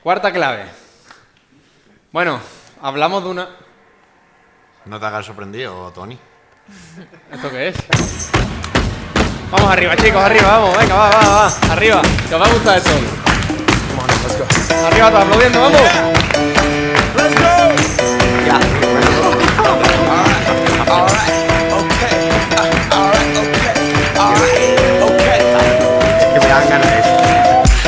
Cuarta clave. Bueno, hablamos de una... No te hagas sorprendido, Tony. ¿Esto qué es? Vamos arriba, chicos, arriba, vamos, venga, va, arriba, que os va a gustar esto. Arriba, todos aplaudiendo, vamos. Let's go. Ya. All right. Okay. Que me dan ganas de eso.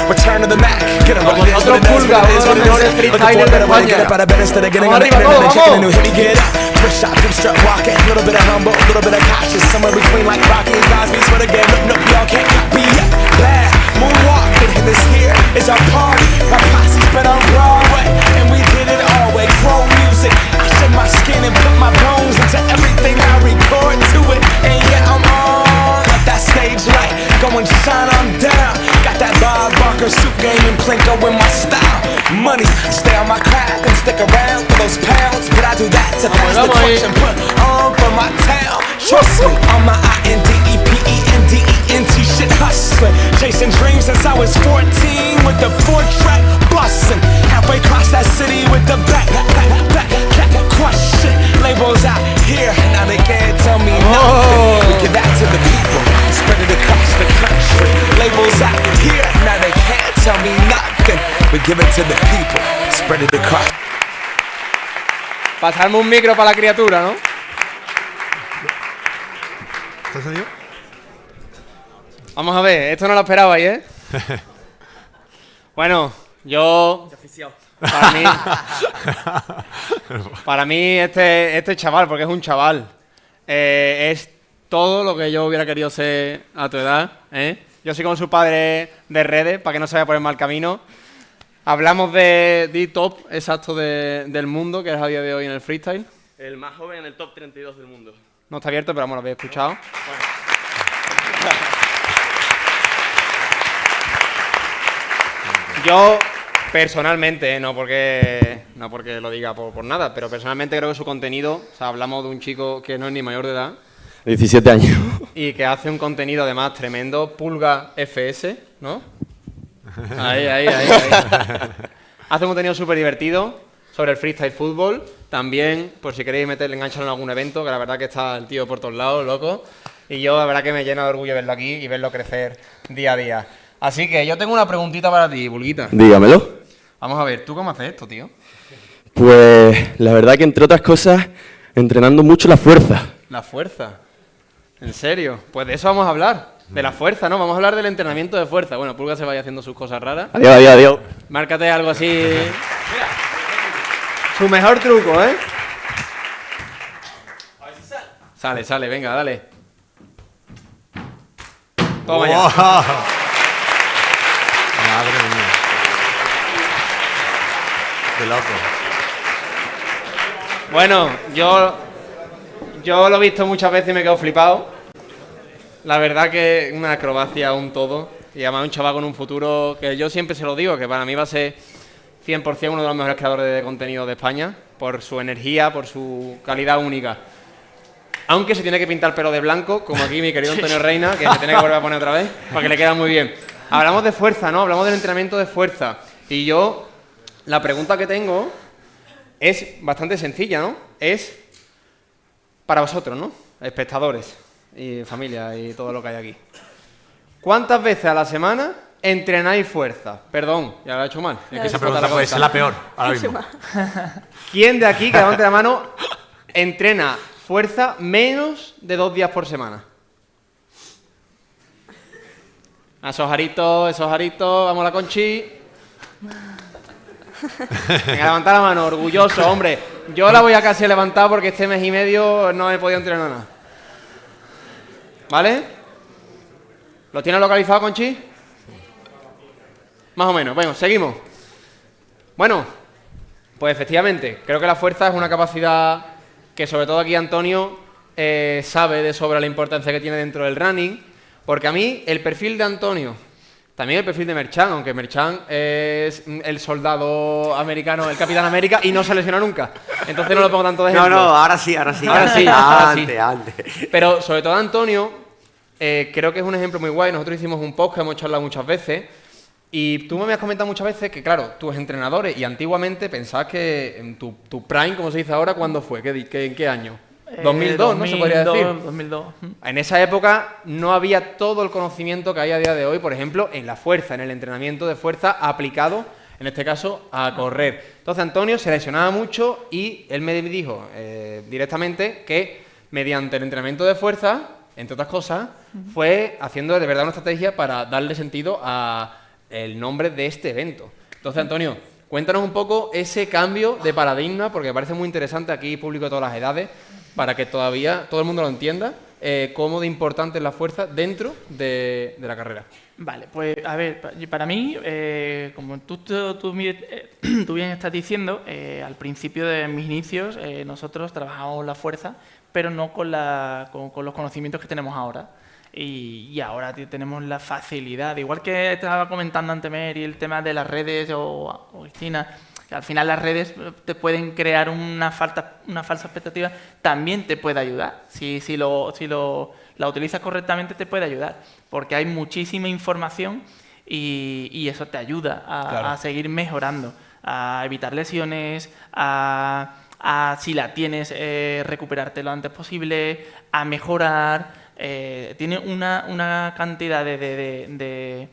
Return to the Mac. Get Con vosotros Pulga, uno de los mejores freestylers de España. Vamos arriba todos, vamos. First shot, hip strut walking, little bit of humble, little bit of cautious, somewhere between like Rocky and Cosby. Swear to God, nope, y'all can't copy yet. Bad moonwalking, and this here is our party. My posse's been on Broadway, and we did it all way. Grown music, I shed my skin and put my bones into everything I record to it. And yeah, I'm on like that stage light, going shine on down. Got that Bob Barker suit game and Plinko in my style. Money, stay on my craft and stick around for those pounds, but I do that to pass the torch and put on for my town. Trust me, on my INDEPENDENT shit hustling, chasing dreams since I was 14 with the 4-track bustin'. Halfway across that city with the back crush shit. Labels out here, now they can't tell me nothing. We give that to the people, spread it across the country. Labels out here, now they can't tell me nothing. We give it to the people, spread it across. Pasarme un micro para la criatura, ¿no? ¿Estás salido? Vamos a ver, esto no lo esperabais, ¿eh? Bueno, yo... Para mí este chaval, porque es un chaval, es todo lo que yo hubiera querido ser a tu edad, ¿eh? Yo soy como su padre de redes, para que no se vaya por el mal camino. Hablamos de top exacto del mundo, que es a día de hoy en el freestyle. El más joven en el top 32 del mundo. No está abierto, pero vamos, lo habéis escuchado. Yo, personalmente, no porque lo diga por nada, pero personalmente creo que su contenido, o sea, hablamos de un chico que no es ni mayor de edad. 17 años. Y que hace un contenido además tremendo, Pulga FS, ¿no? Ahí. Hace un contenido súper divertido sobre el freestyle fútbol. También, por si queréis meterle, engancharlo en algún evento, que la verdad que está el tío por todos lados, loco. Y yo, la verdad que me llena de orgullo verlo aquí y verlo crecer día a día. Así que yo tengo una preguntita para ti, Pulguita. Dígamelo. Vamos a ver, ¿tú cómo haces esto, tío? Pues la verdad que entre otras cosas, entrenando mucho la fuerza. La fuerza. ¿En serio? Pues de eso vamos a hablar. De la fuerza, ¿no? Vamos a hablar del entrenamiento de fuerza. Bueno, Pulga se vaya haciendo sus cosas raras. Adiós. Márcate algo así. Mira. Su mejor truco, ¿eh? A ver si sale. Sale, venga, dale. Toma ya. Madre mía. Qué loco. Bueno, yo lo he visto muchas veces y me quedo flipado. La verdad que una acrobacia, un todo. Y además un chaval con un futuro que yo siempre se lo digo, que para mí va a ser 100% uno de los mejores creadores de contenido de España, por su energía, por su calidad única. Aunque se tiene que pintar pelo de blanco, como aquí mi querido Antonio Reina, que se tiene que volver a poner otra vez, porque le queda muy bien. Hablamos de fuerza, ¿no? Hablamos del entrenamiento de fuerza. Y yo, la pregunta que tengo es bastante sencilla, ¿no? Es para vosotros, ¿no? Espectadores y familia y todo lo que hay aquí. ¿Cuántas veces a la semana entrenáis fuerza? Perdón, ya lo he hecho mal. Es que Esa pregunta puede ser la peor ahora mismo. ¿Quién de aquí, que levante la mano, entrena fuerza menos de 2 días por semana? Esos aritos, vamos a la Conchi. Venga, levanta la mano, orgulloso, hombre. Yo la voy a casi levantar porque este mes y medio no he podido entrenar nada. ¿Vale? ¿Lo tienes localizado, Conchi? Más o menos. Bueno, seguimos. Bueno, pues efectivamente, creo que la fuerza es una capacidad que sobre todo aquí Antonio sabe de sobra la importancia que tiene dentro del running, porque a mí el perfil de Antonio, también el perfil de Merchan, aunque Merchan es el soldado americano, el Capitán América, y no se lesiona nunca. Entonces no lo pongo tanto de ejemplo. No, ahora sí. Antes. Pero sobre todo Antonio, creo que es un ejemplo muy guay. Nosotros hicimos un podcast, hemos charlado muchas veces, Y tú me habías comentado muchas veces que, claro, tus entrenadores y antiguamente pensabas que en tu prime, como se dice ahora, ¿cuándo fue? ¿En qué año? 2002, ¿no? Se podría decir. 2002. En esa época no había todo el conocimiento que hay a día de hoy, por ejemplo, en la fuerza, en el entrenamiento de fuerza aplicado, en este caso, a correr. Entonces Antonio se lesionaba mucho y él me dijo directamente que mediante el entrenamiento de fuerza, entre otras cosas, fue haciendo de verdad una estrategia para darle sentido a el nombre de este evento. Entonces, Antonio, cuéntanos un poco ese cambio de paradigma, porque me parece muy interesante, aquí público de todas las edades, para que todavía todo el mundo lo entienda, cómo de importante es la fuerza dentro de la carrera. Vale, pues a ver, para mí, como tú bien estás diciendo, al principio de mis inicios nosotros trabajábamos la fuerza, pero no con los conocimientos que tenemos ahora. Y ahora tenemos la facilidad, igual que estaba comentando antes Mary, el tema de las redes o Cristina, que al final las redes te pueden crear una falsa expectativa, también te puede ayudar. Si la utilizas correctamente te puede ayudar, porque hay muchísima información y eso te ayuda a seguir mejorando, a evitar lesiones, a si la tienes, recuperarte lo antes posible, a mejorar. Tiene una cantidad de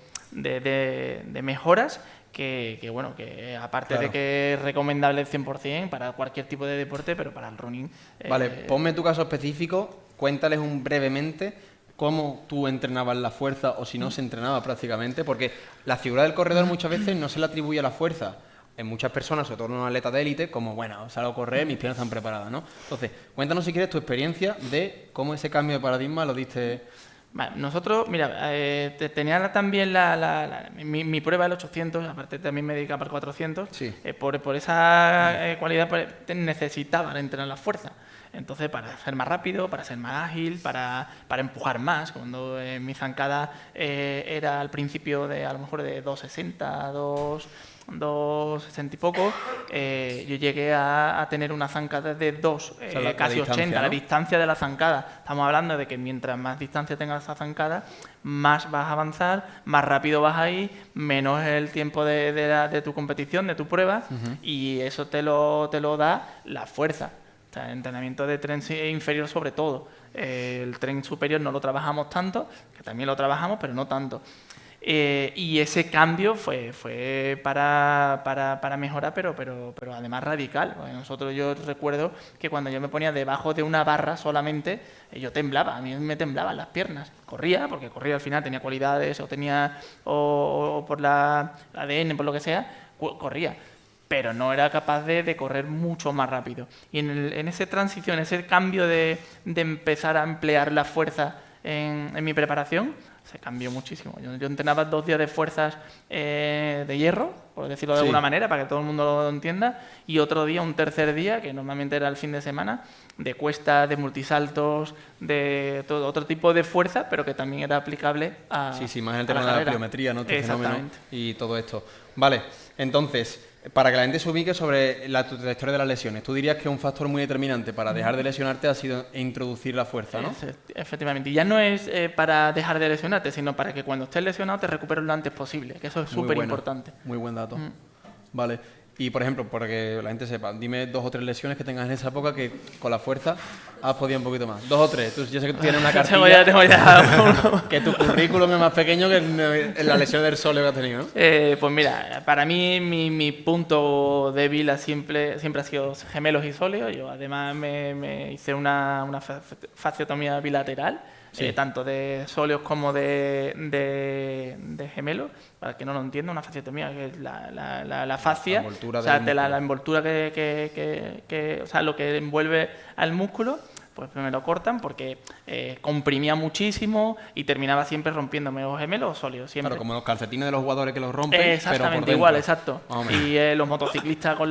mejoras que bueno, que aparte de que es recomendable el 100% para cualquier tipo de deporte, pero para el running... Vale, ponme tu caso específico, cuéntales brevemente cómo tú entrenabas la fuerza o si no se entrenaba prácticamente, porque la figura del corredor muchas veces no se le atribuye a la fuerza. En muchas personas, sobre todo en un atleta de élite, como, bueno, salgo a correr, mis piernas están preparadas, ¿no? Entonces, cuéntanos si quieres tu experiencia de cómo ese cambio de paradigma lo diste... Vale, nosotros, mira, tenía también mi prueba del 800, aparte también me dedicaba para el 400, sí. Por esa cualidad pues, necesitaba entrenar la fuerza. Entonces, para ser más rápido, para ser más ágil, para empujar más, cuando mi zancada era al principio a lo mejor de 260, 260 y poco, yo llegué a tener una zancada de 2, o sea, casi 80, ¿no? La distancia de la zancada. Estamos hablando de que mientras más distancia tengas esa zancada, más vas a avanzar, más rápido vas a ir, menos el tiempo de tu competición, de tu prueba, y eso te lo da la fuerza. O sea, entrenamiento de tren inferior sobre todo. El tren superior no lo trabajamos tanto, que también lo trabajamos, pero no tanto. Y ese cambio fue para mejorar, pero además radical. Porque yo recuerdo que cuando yo me ponía debajo de una barra solamente, yo temblaba, a mí me temblaban las piernas. Corría, porque corría al final, tenía cualidades o por la ADN, por lo que sea, corría. Pero no era capaz de correr mucho más rápido. Y en esa transición, ese cambio de empezar a emplear la fuerza en mi preparación, se cambió muchísimo. Yo entrenaba 2 días de fuerzas de hierro, por decirlo de alguna manera, para que todo el mundo lo entienda, y otro día, un tercer día, que normalmente era el fin de semana, de cuestas, de multisaltos, de todo otro tipo de fuerza, pero que también era aplicable a Sí, más en el tema de la pliometría, ¿no? Exactamente. Y todo esto. Vale, entonces, para que la gente se ubique sobre tu trayectoria de las lesiones, tú dirías que un factor muy determinante para dejar de lesionarte ha sido introducir la fuerza, ¿no? Efectivamente. Y ya no es para dejar de lesionarte, sino para que cuando estés lesionado te recuperes lo antes posible, que eso es súper importante. Muy buen dato. Vale. Y, por ejemplo, para que la gente sepa, dime 2 o 3 lesiones que tengas en esa época que con la fuerza has podido un poquito más. 2 o 3. Yo sé que tú tienes una cartilla. tengo ya. Que tu currículum es más pequeño que en la lesión del sóleo que has tenido, ¿no? Pues mira, para mí mi punto débil siempre ha sido gemelos y sóleos. Yo además me hice una fasciotomía bilateral. Sí. Tanto de sóleos como de gemelos, para que no lo entienda, una fasciotomía, que es la fascia, o sea, la envoltura o sea, lo que envuelve al músculo, pues me lo cortan porque comprimía muchísimo y terminaba siempre rompiéndome los gemelos o sóleos. Siempre. Claro, como los calcetines de los jugadores que los rompen, exactamente, pero igual, exacto. Y los motociclistas con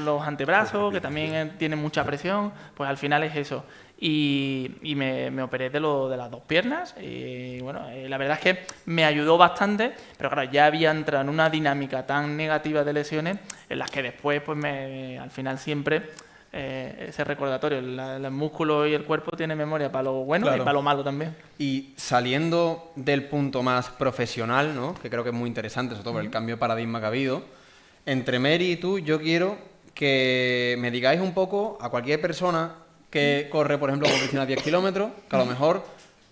los antebrazos, que también tienen mucha presión, pues al final es eso. Y me operé de las 2 piernas y bueno, la verdad es que me ayudó bastante, pero claro, ya había entrado en una dinámica tan negativa de lesiones en las que después pues al final siempre ese recordatorio. El músculo y el cuerpo tienen memoria para lo bueno y para lo malo también. Y saliendo del punto más profesional, ¿no? Que creo que es muy interesante, sobre todo por el cambio de paradigma que ha habido, entre Mary y tú, yo quiero que me digáis un poco a cualquier persona que corre, por ejemplo, con Cristina 10 kilómetros, que a lo mejor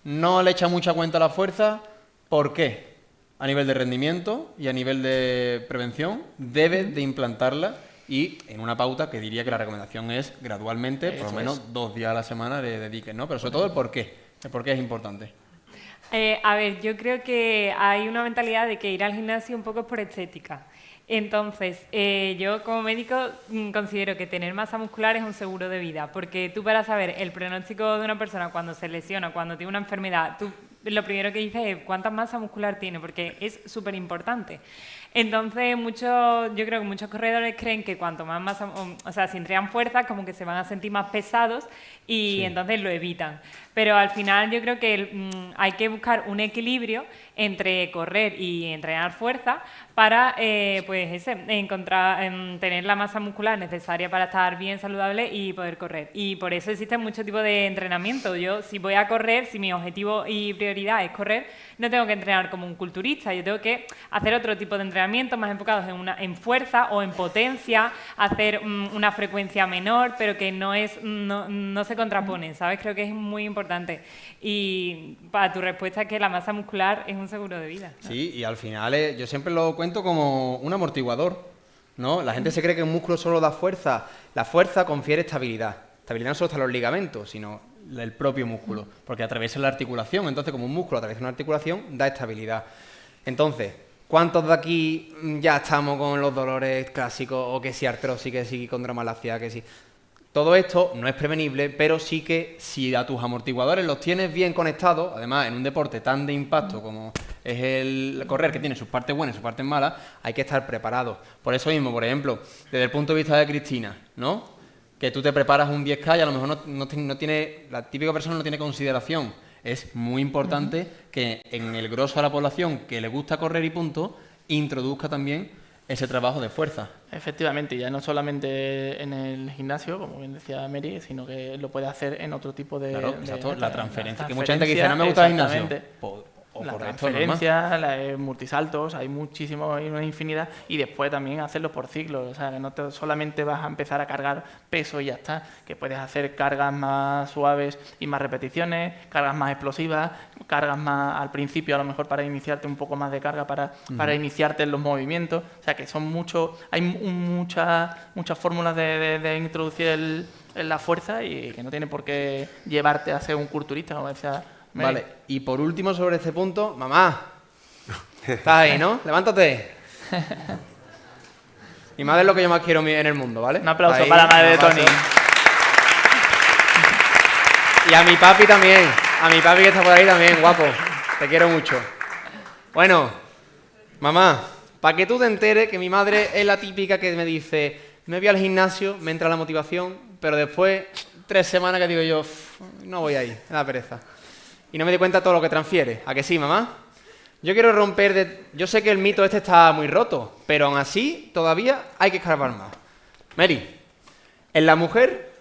no le echa mucha cuenta a la fuerza, ¿por qué? A nivel de rendimiento y a nivel de prevención, debe de implantarla y en una pauta que diría que la recomendación es gradualmente, por lo menos 2 días a la semana le dediquen, ¿no? Pero sobre todo el por qué es importante. A ver, yo creo que hay una mentalidad de que ir al gimnasio un poco es por estética. Entonces, yo como médico considero que tener masa muscular es un seguro de vida, porque tú para saber el pronóstico de una persona cuando se lesiona, cuando tiene una enfermedad, tú lo primero que dices es cuánta masa muscular tiene, porque es súper importante. Entonces, yo creo que muchos corredores creen que cuanto más masa, o sea, si entrenan fuerza, como que se van a sentir más pesados y entonces lo evitan. Pero al final yo creo que hay que buscar un equilibrio entre correr y entrenar fuerza para tener la masa muscular necesaria para estar bien saludable y poder correr. Y por eso existen muchos tipos de entrenamiento. Yo, si voy a correr, si mi objetivo y prioridad es correr, no tengo que entrenar como un culturista. Yo tengo que hacer otro tipo de entrenamientos más enfocados en fuerza o en potencia, hacer una frecuencia menor, pero que no se contraponen, ¿sabes? Creo que es muy importante. Y para tu respuesta es que la masa muscular es un seguro de vida, ¿no? Sí, y al final yo siempre lo cuento como un amortiguador, ¿no? La gente se cree que un músculo solo da fuerza. La fuerza confiere estabilidad. Estabilidad no solo está en los ligamentos, sino el propio músculo, porque atraviesa la articulación. Entonces, como un músculo atraviesa una articulación, da estabilidad. Entonces, ¿cuántos de aquí ya estamos con los dolores clásicos, o que si artrosis, que si condromalacia, que si... Todo esto no es prevenible, pero sí que si a tus amortiguadores los tienes bien conectados, además en un deporte tan de impacto como es el correr, que tiene sus partes buenas y sus partes malas, hay que estar preparados. Por eso mismo, por ejemplo, desde el punto de vista de Cristina, ¿no? Que tú te preparas un 10K y a lo mejor no tiene, la típica persona no tiene consideración. Es muy importante que en el grosso de la población que le gusta correr y punto, introduzca también ese trabajo de fuerza. Efectivamente, ya no solamente en el gimnasio, como bien decía Mary, sino que lo puede hacer en otro tipo de... Claro, exacto, la transferencia. Que mucha gente que dice, no me gusta el gimnasio. La transferencia, multisaltos, hay muchísimo, hay una infinidad, y después también hacerlo por ciclos, o sea, que no solamente vas a empezar a cargar peso y ya está, que puedes hacer cargas más suaves y más repeticiones, cargas más explosivas, cargas más al principio a lo mejor para iniciarte un poco más de carga para iniciarte en los movimientos, o sea que son hay muchas fórmulas de introducir la fuerza y que no tiene por qué llevarte a ser un culturista, como decía Mary. Vale, y por último sobre este punto, mamá, estás ahí, ¿no? Levántate. Mi madre es lo que yo más quiero en el mundo, ¿vale? Un aplauso para la madre de Tony. Y a mi papi también, a mi papi que está por ahí también, guapo, te quiero mucho. Bueno, mamá, para que tú te enteres que mi madre es la típica que me dice, me voy al gimnasio, me entra la motivación, pero después 3 semanas que digo yo, no voy ahí, me da pereza. Y no me di cuenta de todo lo que transfiere. ¿A que sí, mamá? Yo quiero romper... Yo sé que el mito este está muy roto, pero aún así todavía hay que escarbar más. Mary, ¿en la mujer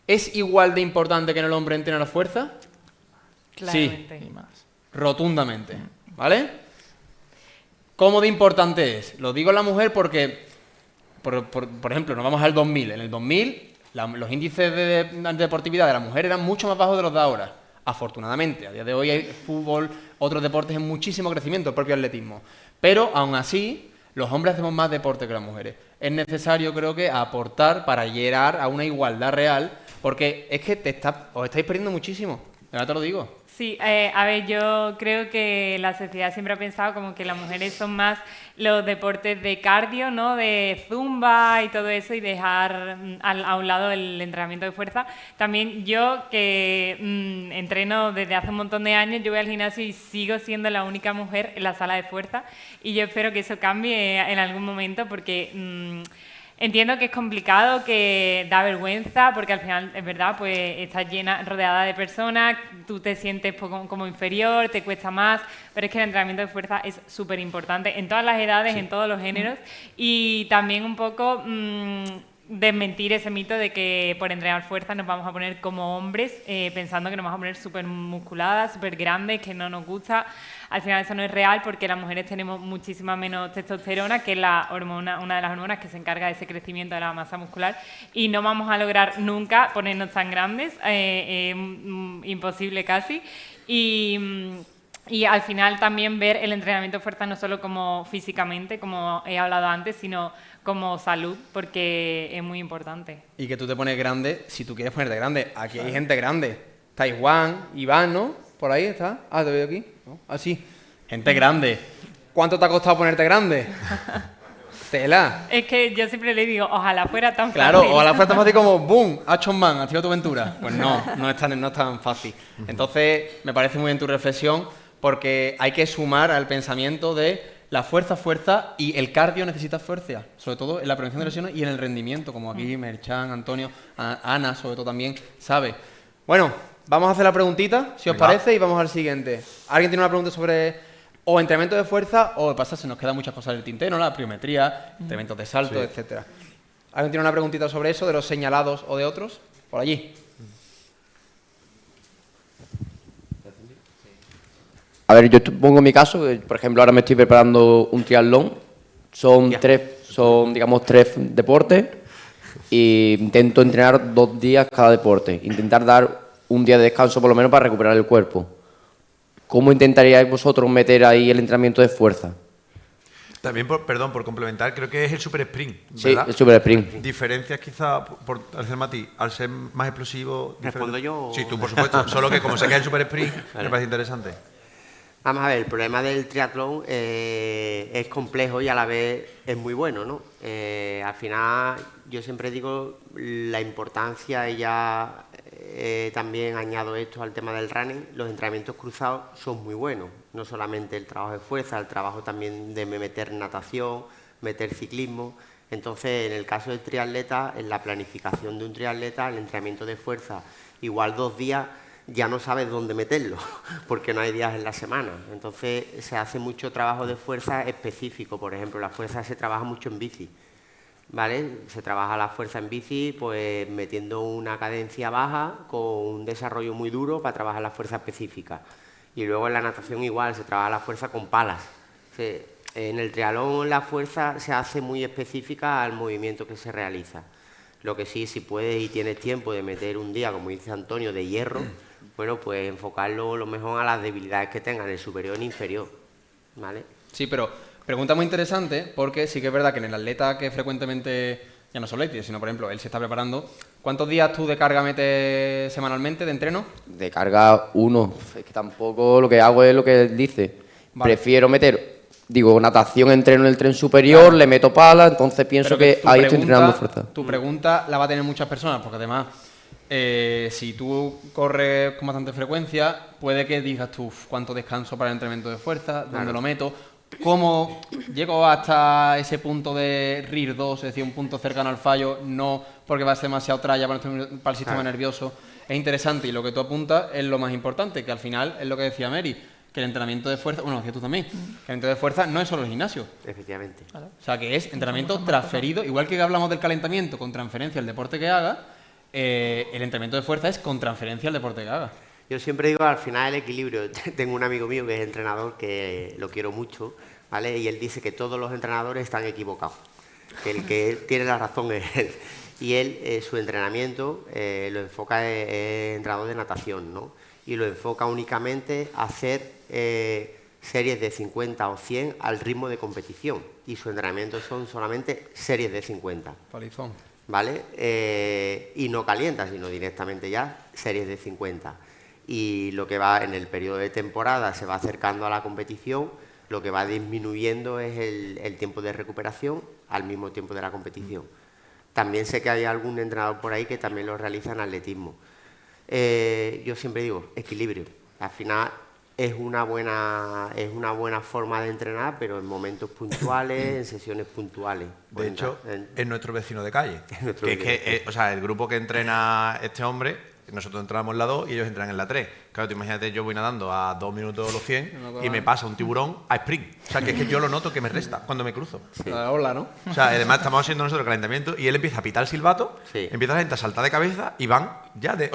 es igual de importante que en el hombre entrenar la fuerza? Claramente. Sí, rotundamente. ¿Vale? ¿Cómo de importante es? Lo digo en la mujer porque, por ejemplo, nos vamos al 2000. En el 2000 los índices de deportividad de la mujer eran mucho más bajos de los de ahora. Afortunadamente, a día de hoy hay fútbol, otros deportes en muchísimo crecimiento, el propio atletismo. Pero, aún así, los hombres hacemos más deporte que las mujeres. Es necesario, creo que, aportar para llegar a una igualdad real, porque es que os estáis perdiendo muchísimo. De verdad te lo digo. Sí, a ver, yo creo que la sociedad siempre ha pensado como que las mujeres son más los deportes de cardio, ¿no? De zumba y todo eso, y dejar a un lado el entrenamiento de fuerza. También yo, que entreno desde hace un montón de años, yo voy al gimnasio y sigo siendo la única mujer en la sala de fuerza, y yo espero que eso cambie en algún momento, porque... entiendo que es complicado, que da vergüenza, porque al final, es verdad, pues estás rodeada de personas, tú te sientes como inferior, te cuesta más, pero es que el entrenamiento de fuerza es súper importante en todas las edades, en todos los géneros, y también un poco desmentir ese mito de que por entrenar fuerza nos vamos a poner como hombres, pensando que nos vamos a poner súper musculadas, súper grandes, que no nos gusta. Al final eso no es real porque las mujeres tenemos muchísima menos testosterona, que es la hormona, una de las hormonas que se encarga de ese crecimiento de la masa muscular, y no vamos a lograr nunca ponernos tan grandes, imposible casi. Y al final también ver el entrenamiento de fuerza no solo como físicamente, como he hablado antes, sino como salud, porque es muy importante. Y que tú te pones grande si tú quieres ponerte grande. Aquí hay gente grande. Taiwán, Iván, ¿no? Por ahí está. Ah, te veo aquí. ¿No? Ah, sí. Gente grande. ¿Cuánto te ha costado ponerte grande? Tela. Es que yo siempre le digo, ojalá fuera tan fácil. Claro, ojalá fuera tan fácil como ¡boom! Action Man, activa tu aventura. Pues no es tan fácil. Entonces, me parece muy bien tu reflexión, porque hay que sumar al pensamiento de la fuerza y el cardio necesita fuerza, sobre todo en la prevención de lesiones y en el rendimiento, como aquí Merchan, Antonio, Ana, sobre todo también, sabe. Bueno, vamos a hacer la preguntita, si os parece, y vamos al siguiente. ¿Alguien tiene una pregunta sobre o entrenamiento de fuerza o pasa? Se nos quedan muchas cosas en el tintero, la pliometría, entrenamientos de salto, etcétera. ¿Alguien tiene una preguntita sobre eso, de los señalados o de otros? Por allí. A ver, yo pongo mi caso, que, por ejemplo, ahora me estoy preparando un triatlón. Son digamos, tres deportes e intento entrenar 2 días cada deporte. Intentar dar un día de descanso por lo menos para recuperar el cuerpo. ¿Cómo intentaríais vosotros meter ahí el entrenamiento de fuerza? También, por complementar, creo que es el super sprint, ¿verdad? Sí, el super sprint. Diferencias quizá, al ser Mati, al ser más explosivo... ¿Respondo yo? Sí, tú por supuesto, solo que como sé que es el super sprint, me parece interesante. Vamos a ver, el problema del triatlón es complejo y a la vez es muy bueno, ¿no? Al final, yo siempre digo la importancia, y ya también añado esto al tema del running, los entrenamientos cruzados son muy buenos. No solamente el trabajo de fuerza, el trabajo también de meter natación, meter ciclismo. Entonces, en el caso del triatleta, en la planificación de un triatleta, el entrenamiento de fuerza, igual 2 días, ya no sabes dónde meterlo, porque no hay días en la semana. Entonces se hace mucho trabajo de fuerza específico. Por ejemplo, la fuerza se trabaja mucho en bici, ¿vale? Se trabaja la fuerza en bici pues metiendo una cadencia baja con un desarrollo muy duro para trabajar la fuerza específica. Y luego en la natación igual, se trabaja la fuerza con palas. En el triatlón la fuerza se hace muy específica al movimiento que se realiza. Lo que sí, si puedes y tienes tiempo de meter un día, como dice Antonio, de hierro, bueno, pues enfocarlo lo mejor a las debilidades que tengan, el superior e inferior, ¿vale? Sí, pero pregunta muy interesante, porque sí que es verdad que en el atleta que frecuentemente, ya no solo sino por ejemplo, él se está preparando, ¿cuántos días tú de carga metes semanalmente de entreno? De carga 1, es que tampoco lo que hago es lo que él dice. Vale. Prefiero meter, natación, entreno en el tren superior, claro. Le meto pala, entonces pienso que ahí estoy entrenando fuerza. Tu pregunta la va a tener muchas personas, porque además, si tú corres con bastante frecuencia, puede que digas tú, ¿cuánto descanso para el entrenamiento de fuerza? ¿Dónde claro. Lo meto? ¿Cómo llego hasta ese punto de RIR 2, es decir, un punto cercano al fallo? No porque va a ser demasiado tralla para el sistema nervioso. Es interesante, y lo que tú apuntas es lo más importante, que al final es lo que decía Mary, que el entrenamiento de fuerza, bueno, decías tú también, que el entrenamiento de fuerza no es solo el gimnasio. Efectivamente. O sea, que es entrenamiento transferido, igual que hablamos del calentamiento con transferencia al deporte que haga, el entrenamiento de fuerza es con transferencia al deporte que haga. Yo siempre digo, al final, el equilibrio. Tengo un amigo mío que es entrenador, que lo quiero mucho, ¿vale? Y él dice que todos los entrenadores están equivocados, que el que tiene la razón es él. Y él, su entrenamiento, lo enfoca en entrenador de natación, ¿no? Y lo enfoca únicamente a hacer series de 50 o 100 al ritmo de competición. Y su entrenamiento son solamente series de 50. Palizón. ¿Vale? Y no calienta, sino directamente ya series de 50. Y lo que va en el periodo de temporada se va acercando a la competición, lo que va disminuyendo es el tiempo de recuperación al mismo tiempo de la competición. También sé que hay algún entrenador por ahí que también lo realiza en atletismo. Yo siempre digo, equilibrio. Al final es una buena forma de entrenar, pero en momentos puntuales, en sesiones puntuales. De hecho, es nuestro vecino de calle. O sea, el grupo que entrena este hombre nosotros entramos en la 2 y ellos entran en la 3. Claro, tú imagínate, yo voy nadando a 2 minutos los 100 y me pasa un tiburón a sprint. O sea, que es que yo lo noto que me resta cuando me cruzo. La ola, ¿no? O sea, además estamos haciendo nosotros el calentamiento y él empieza a pitar el silbato, empieza la gente a saltar de cabeza y van ya de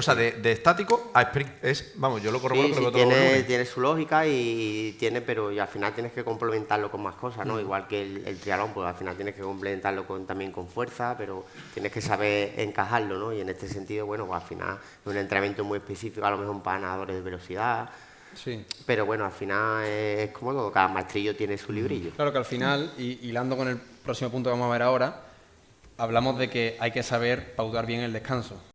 estático a sprint. Vamos, yo lo corroboro que lo veo todo. Tiene su lógica y pero al final tienes que complementarlo con más cosas, ¿no? Igual que el triatlón, pues al final tienes que complementarlo también con fuerza, pero tienes que saber encajarlo, ¿no? Y en este sentido, bueno, pues al final es un entrenamiento muy específico, a lo mejor para nadadores de velocidad. Sí. Pero bueno, al final es como todo, cada maestrillo tiene su librillo. Claro que al final, y hilando con el próximo punto que vamos a ver ahora, hablamos de que hay que saber pautar bien el descanso.